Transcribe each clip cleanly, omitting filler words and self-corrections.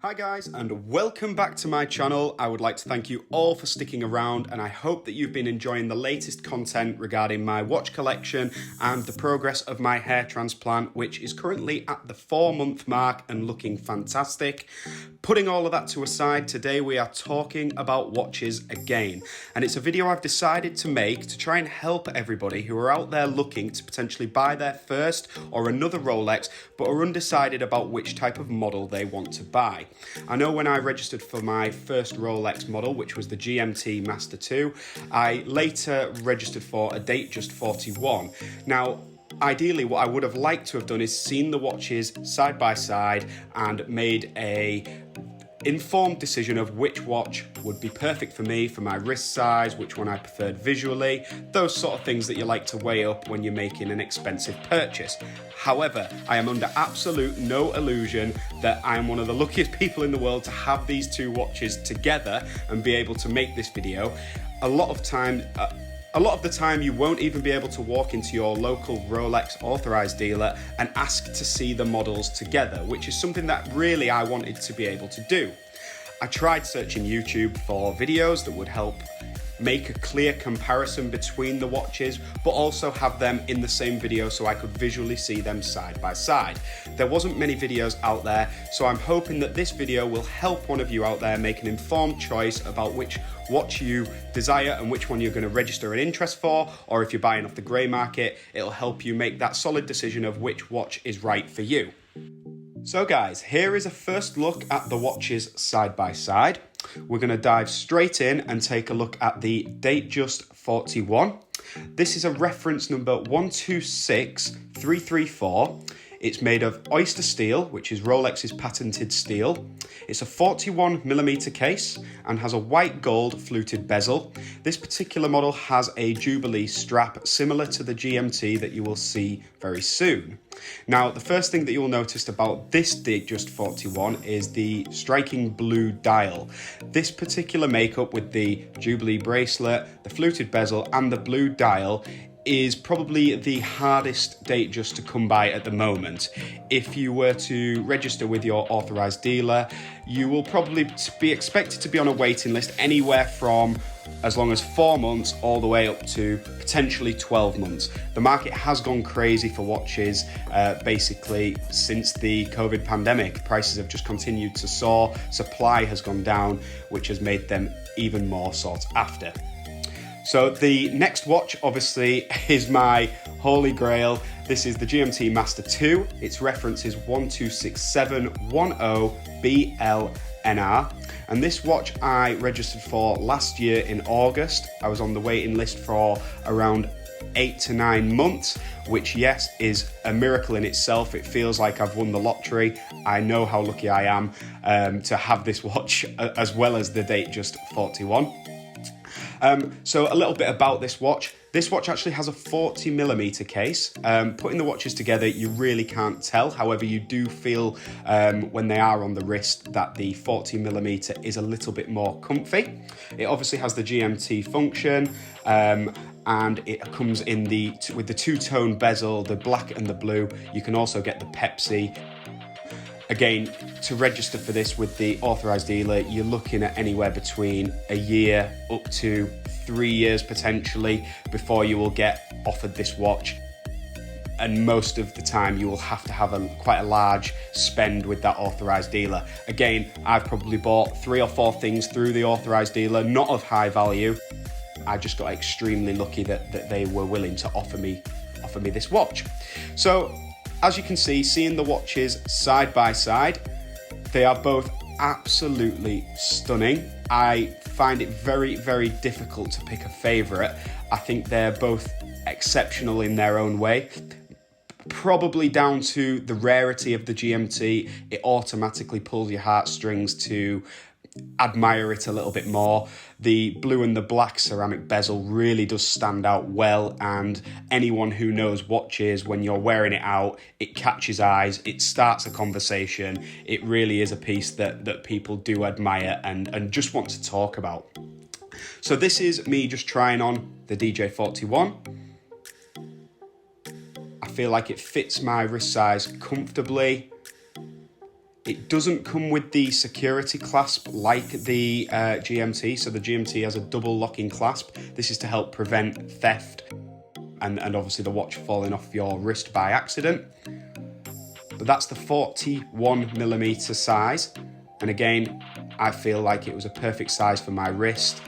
Hi guys, and welcome back to my channel. I would like to thank you all for sticking around, and I hope that you've been enjoying the latest content regarding my watch collection and the progress of my hair transplant, which is currently at the 4-month mark and looking fantastic. Putting all of that to aside, today we are talking about watches again, and it's a video I've decided to make to try and help everybody who are out there looking to potentially buy their first or another Rolex but are undecided about which type of model they want to buy. I know when I registered for my first Rolex model, which was the GMT Master 2, I later registered for a Datejust 41. Now, ideally, what I would have liked to have done is seen the watches side by side and made a informed decision of which watch would be perfect for me, for my wrist size, which one I preferred visually, those sort of things that you like to weigh up when you're making an expensive purchase. However, I am under absolute no illusion that I am one of the luckiest people in the world to have these two watches together and be able to make this video. A lot of the time you won't even be able to walk into your local Rolex Authorised dealer and ask to see the models together, which is something that really I wanted to be able to do. I tried searching YouTube for videos that would help make a clear comparison between the watches, but also have them in the same video so I could visually see them side by side. There wasn't many videos out there, so I'm hoping that this video will help one of you out there make an informed choice about which watch you desire and which one you're going to register an interest for, or if you're buying off the grey market, it'll help you make that solid decision of which watch is right for you. So guys, here is a first look at the watches side by side. We're going to dive straight in and take a look at the Datejust 41. This is a reference number 126334. It's made of oyster steel, which is Rolex's patented steel. It's a 41mm case and has a white gold fluted bezel. This particular model has a Jubilee strap similar to the GMT that you will see very soon. Now, the first thing that you'll notice about this Datejust 41 is the striking blue dial. This particular makeup with the Jubilee bracelet, the fluted bezel and the blue dial is probably the hardest Datejust to come by at the moment. If you were to register with your authorised dealer, you will probably be expected to be on a waiting list anywhere from as long as 4 months all the way up to potentially 12 months. The market has gone crazy for watches basically since the COVID pandemic. Prices have just continued to soar, supply has gone down, which has made them even more sought after. So the next watch obviously is my holy grail. This is the GMT Master 2. Its reference is 126710BLNR. And this watch I registered for last year in August. I was on the waiting list for around 8 to 9 months, which yes, is a miracle in itself. It feels like I've won the lottery. I know how lucky I am to have this watch as well as the Datejust 41. So a little bit about this watch. This watch actually has a 40mm case. Putting the watches together, you really can't tell. However, you do feel when they are on the wrist that the 40mm is a little bit more comfy. It obviously has the GMT function, and it comes in with the two-tone bezel, the black and the blue. You can also get the Pepsi. Again, to register for this with the authorised dealer, you're looking at anywhere between a year up to 3 years potentially before you will get offered this watch. And most of the time you will have to have quite a large spend with that authorised dealer. Again, I've probably bought 3 or 4 things through the authorised dealer, not of high value. I just got extremely lucky that they were willing to offer me this watch. So, as you can see, seeing the watches side by side, they are both absolutely stunning. I find it very, very difficult to pick a favourite. I think they're both exceptional in their own way. Probably down to the rarity of the GMT, it automatically pulls your heartstrings to admire it a little bit more. The blue and the black ceramic bezel really does stand out well, and anyone who knows watches, when you're wearing it out, it catches eyes, it starts a conversation. It really is a piece that people do admire and just want to talk about. So this is me just trying on the DJ41. I feel like it fits my wrist size comfortably. It doesn't come with the security clasp like the GMT, so the GMT has a double locking clasp. This is to help prevent theft and obviously the watch falling off your wrist by accident. But that's the 41mm size, and again, I feel like it was a perfect size for my wrist.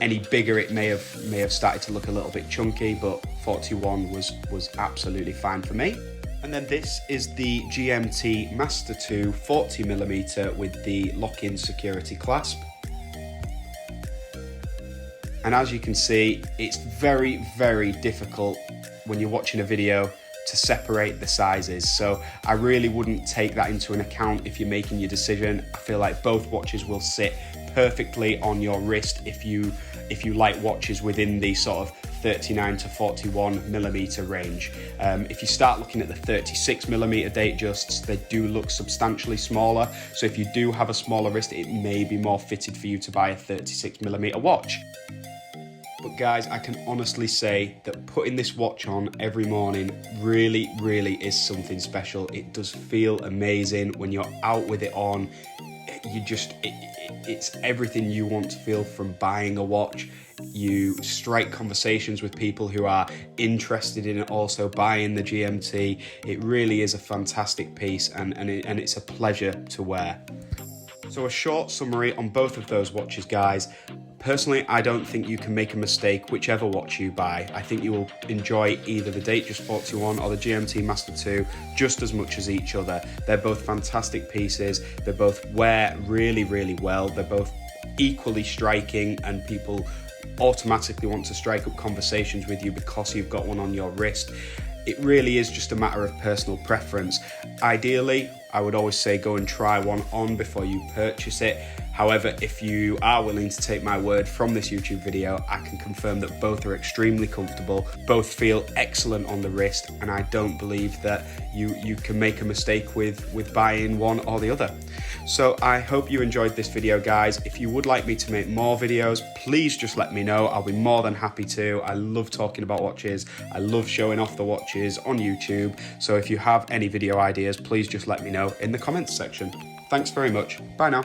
Any bigger it may have started to look a little bit chunky, but 41 was absolutely fine for me. And then this is the GMT Master 2 40mm with the lock-in security clasp. And as you can see, it's very, very difficult when you're watching a video to separate the sizes. So I really wouldn't take that into an account if you're making your decision. I feel like both watches will sit perfectly on your wrist if you like watches within the sort of 39 to 41mm range. If you start looking at the 36mm Datejusts, they do look substantially smaller. So if you do have a smaller wrist, it may be more fitted for you to buy a 36mm watch. But guys, I can honestly say that putting this watch on every morning really, really is something special. It does feel amazing when you're out with it on. It's everything you want to feel from buying a watch. You strike conversations with people who are interested in also buying the GMT. It really is a fantastic piece, and it's a pleasure to wear. So a short summary on both of those watches, guys. Personally, I don't think you can make a mistake whichever watch you buy. I think you will enjoy either the Datejust 41 or the GMT Master 2 just as much as each other. They're both fantastic pieces. They both wear really, really well. They're both equally striking, and people automatically want to strike up conversations with you because you've got one on your wrist. It really is just a matter of personal preference. Ideally, I would always say go and try one on before you purchase it. However, if you are willing to take my word from this YouTube video, I can confirm that both are extremely comfortable, both feel excellent on the wrist, and I don't believe that you can make a mistake with buying one or the other. So I hope you enjoyed this video, guys. If you would like me to make more videos, please just let me know. I'll be more than happy to. I love talking about watches. I love showing off the watches on YouTube. So if you have any video ideas, please just let me know in the comments section. Thanks very much. Bye now.